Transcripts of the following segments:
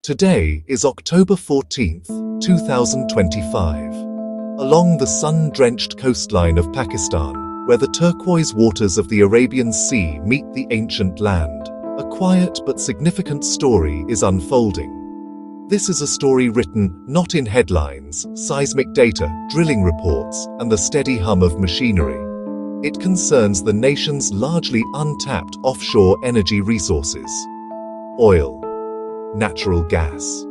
Today is October 14th, 2025. Along the sun-drenched coastline of Pakistan, where the turquoise waters of the Arabian Sea meet the ancient land, a quiet but significant story is unfolding. This is a story written not in headlines, seismic data, drilling reports, and the steady hum of machinery. It concerns the nation's largely untapped offshore energy resources. Oil. Natural gas.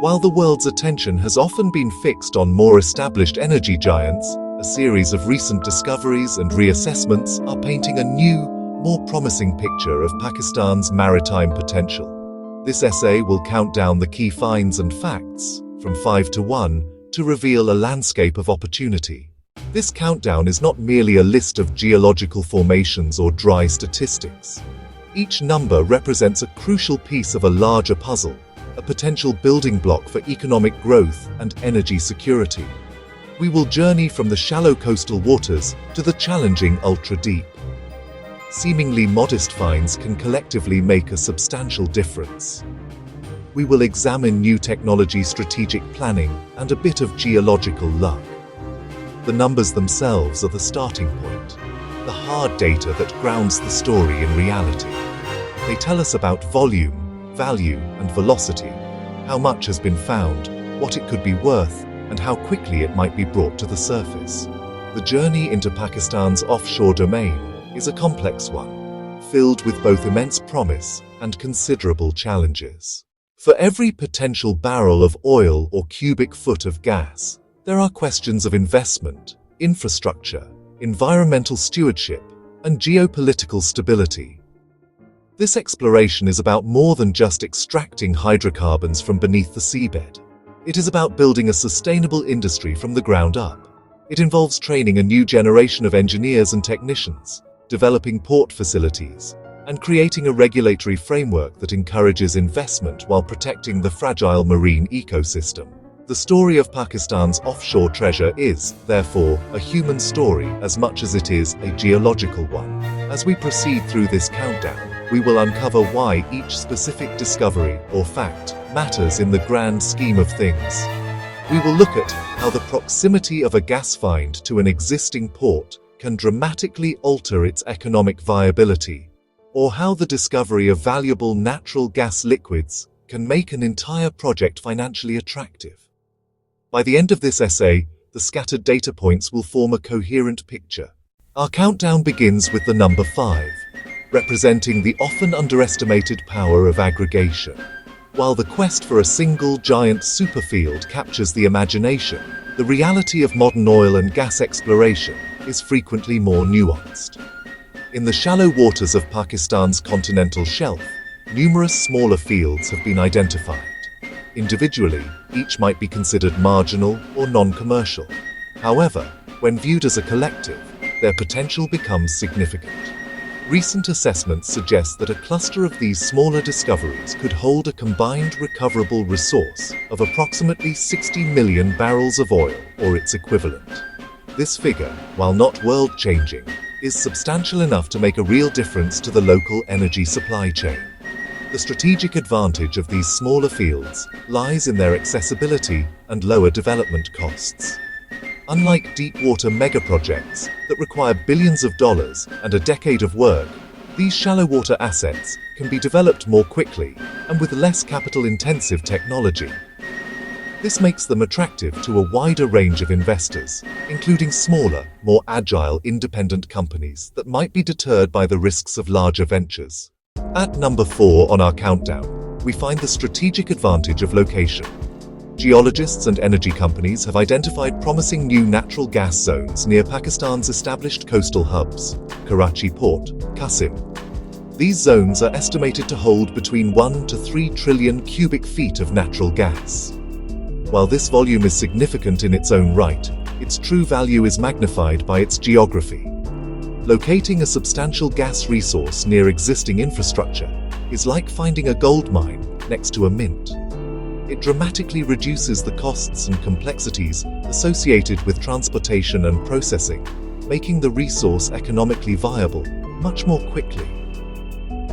While the world's attention has often been fixed on more established energy giants, a series of recent discoveries and reassessments are painting a new, more promising picture of Pakistan's maritime potential. This essay will count down the key finds and facts, from 5 to 1, to reveal a landscape of opportunity. This countdown is not merely a list of geological formations or dry statistics. Each number represents a crucial piece of a larger puzzle, a potential building block for economic growth and energy security. We will journey from the shallow coastal waters to the challenging ultra-deep. Seemingly modest finds can collectively make a substantial difference. We will examine new technology, strategic planning, and a bit of geological luck. The numbers themselves are the starting point, the hard data that grounds the story in reality. They tell us about volume, value, and velocity, how much has been found, what it could be worth, and how quickly it might be brought to the surface. The journey into Pakistan's offshore domain is a complex one, filled with both immense promise and considerable challenges. For every potential barrel of oil or cubic foot of gas, there are questions of investment, infrastructure, environmental stewardship, and geopolitical stability. This exploration is about more than just extracting hydrocarbons from beneath the seabed. It is about building a sustainable industry from the ground up. It involves training a new generation of engineers and technicians, developing port facilities, and creating a regulatory framework that encourages investment while protecting the fragile marine ecosystem. The story of Pakistan's offshore treasure is, therefore, a human story as much as it is a geological one. As we proceed through this countdown, we will uncover why each specific discovery or fact matters in the grand scheme of things. We will look at how the proximity of a gas find to an existing port can dramatically alter its economic viability, or how the discovery of valuable natural gas liquids can make an entire project financially attractive. By the end of this essay, the scattered data points will form a coherent picture. Our countdown begins with the number 5, representing the often underestimated power of aggregation. While the quest for a single giant superfield captures the imagination, the reality of modern oil and gas exploration is frequently more nuanced. In the shallow waters of Pakistan's continental shelf, numerous smaller fields have been identified. Individually, each might be considered marginal or non-commercial. However, when viewed as a collective, their potential becomes significant. Recent assessments suggest that a cluster of these smaller discoveries could hold a combined recoverable resource of approximately 60 million barrels of oil or its equivalent. This figure, while not world-changing, is substantial enough to make a real difference to the local energy supply chain. The strategic advantage of these smaller fields lies in their accessibility and lower development costs. Unlike deep-water megaprojects that require billions of dollars and a decade of work, these shallow-water assets can be developed more quickly and with less capital-intensive technology. This makes them attractive to a wider range of investors, including smaller, more agile independent companies that might be deterred by the risks of larger ventures. At number 4 on our countdown, we find the strategic advantage of location. Geologists and energy companies have identified promising new natural gas zones near Pakistan's established coastal hubs, Karachi Port, Qasim. These zones are estimated to hold between 1 to 3 trillion cubic feet of natural gas. While this volume is significant in its own right, its true value is magnified by its geography. Locating a substantial gas resource near existing infrastructure is like finding a gold mine next to a mint. It dramatically reduces the costs and complexities associated with transportation and processing, making the resource economically viable much more quickly.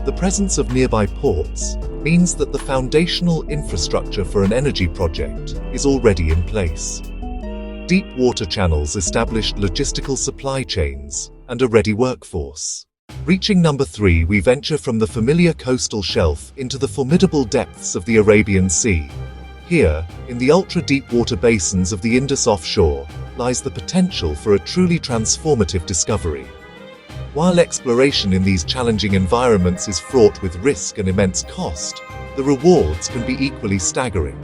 The presence of nearby ports means that the foundational infrastructure for an energy project is already in place. Deep water channels established logistical supply chains and a ready workforce. Reaching number 3, we venture from the familiar coastal shelf into the formidable depths of the Arabian Sea. Here, in the ultra-deep water basins of the Indus offshore, lies the potential for a truly transformative discovery. While exploration in these challenging environments is fraught with risk and immense cost, the rewards can be equally staggering.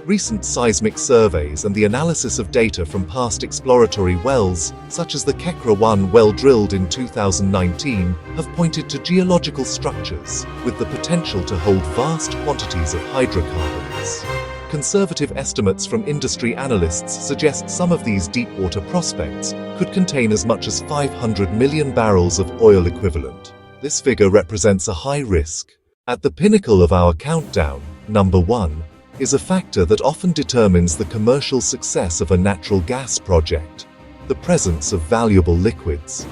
Recent seismic surveys and the analysis of data from past exploratory wells, such as the Kekra-1 well drilled in 2019, have pointed to geological structures with the potential to hold vast quantities of hydrocarbons. Conservative estimates from industry analysts suggest some of these deep-water prospects could contain as much as 500 million barrels of oil equivalent. This figure represents a high risk. At the pinnacle of our countdown, number 1, is a factor that often determines the commercial success of a natural gas project: the presence of valuable liquids.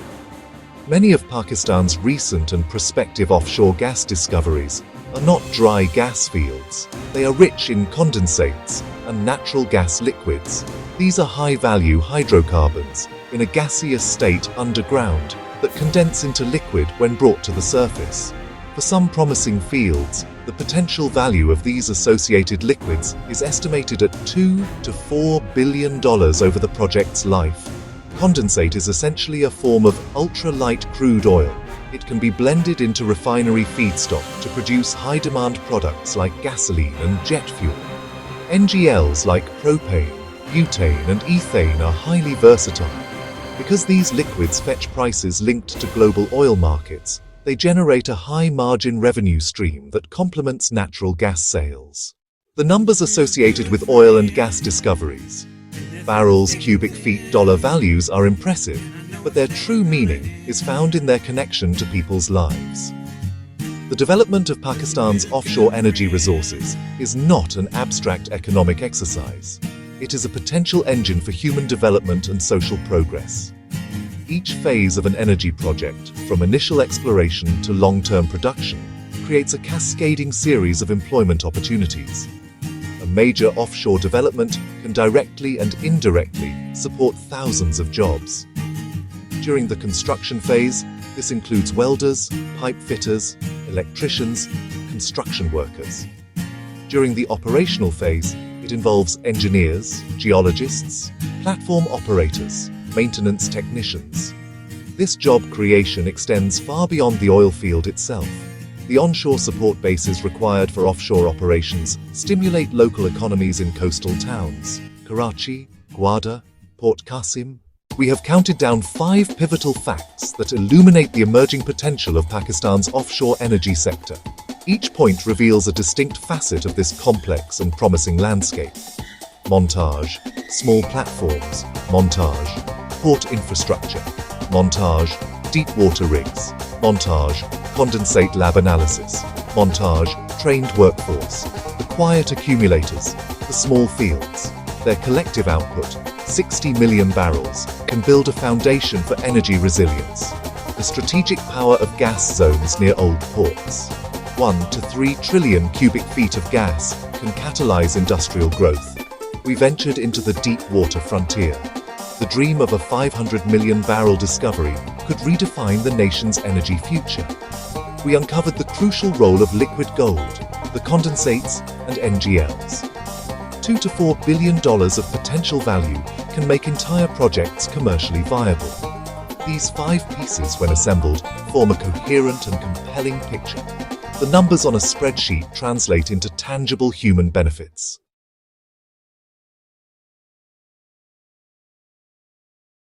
Many of Pakistan's recent and prospective offshore gas discoveries are not dry gas fields. They are rich in condensates and natural gas liquids. These are high-value hydrocarbons in a gaseous state underground that condense into liquid when brought to the surface. For some promising fields, the potential value of these associated liquids is estimated at $2 to $4 billion over the project's life. Condensate is essentially a form of ultra-light crude oil. It can be blended into refinery feedstock to produce high-demand products like gasoline and jet fuel. NGLs like propane, butane, and ethane are highly versatile. Because these liquids fetch prices linked to global oil markets, they generate a high-margin revenue stream that complements natural gas sales. The numbers associated with oil and gas discoveries, barrels, cubic feet, dollar values, are impressive, but their true meaning is found in their connection to people's lives. The development of Pakistan's offshore energy resources is not an abstract economic exercise. It is a potential engine for human development and social progress. Each phase of an energy project, from initial exploration to long-term production, creates a cascading series of employment opportunities. A major offshore development can directly and indirectly support thousands of jobs. During the construction phase, this includes welders, pipe fitters, electricians, construction workers. During the operational phase, it involves engineers, geologists, platform operators, maintenance technicians. This job creation extends far beyond the oil field itself. The onshore support bases required for offshore operations stimulate local economies in coastal towns: Karachi, Gwadar, Port Qasim. We have counted down 5 pivotal facts that illuminate the emerging potential of Pakistan's offshore energy sector. Each point reveals a distinct facet of this complex and promising landscape. Montage: small platforms. Montage: port infrastructure. Montage: deep water rigs. Montage: condensate lab analysis. Montage: trained workforce. The quiet accumulators, the small fields. Their collective output, 60 million barrels, can build a foundation for energy resilience. The strategic power of gas zones near old ports. 1 to 3 trillion cubic feet of gas can catalyze industrial growth. We ventured into the deep water frontier. The dream of a 500 million barrel discovery could redefine the nation's energy future. We uncovered the crucial role of liquid gold, the condensates, and NGLs. $2 to $4 billion of potential value can make entire projects commercially viable. These 5 pieces, when assembled, form a coherent and compelling picture. The numbers on a spreadsheet translate into tangible human benefits.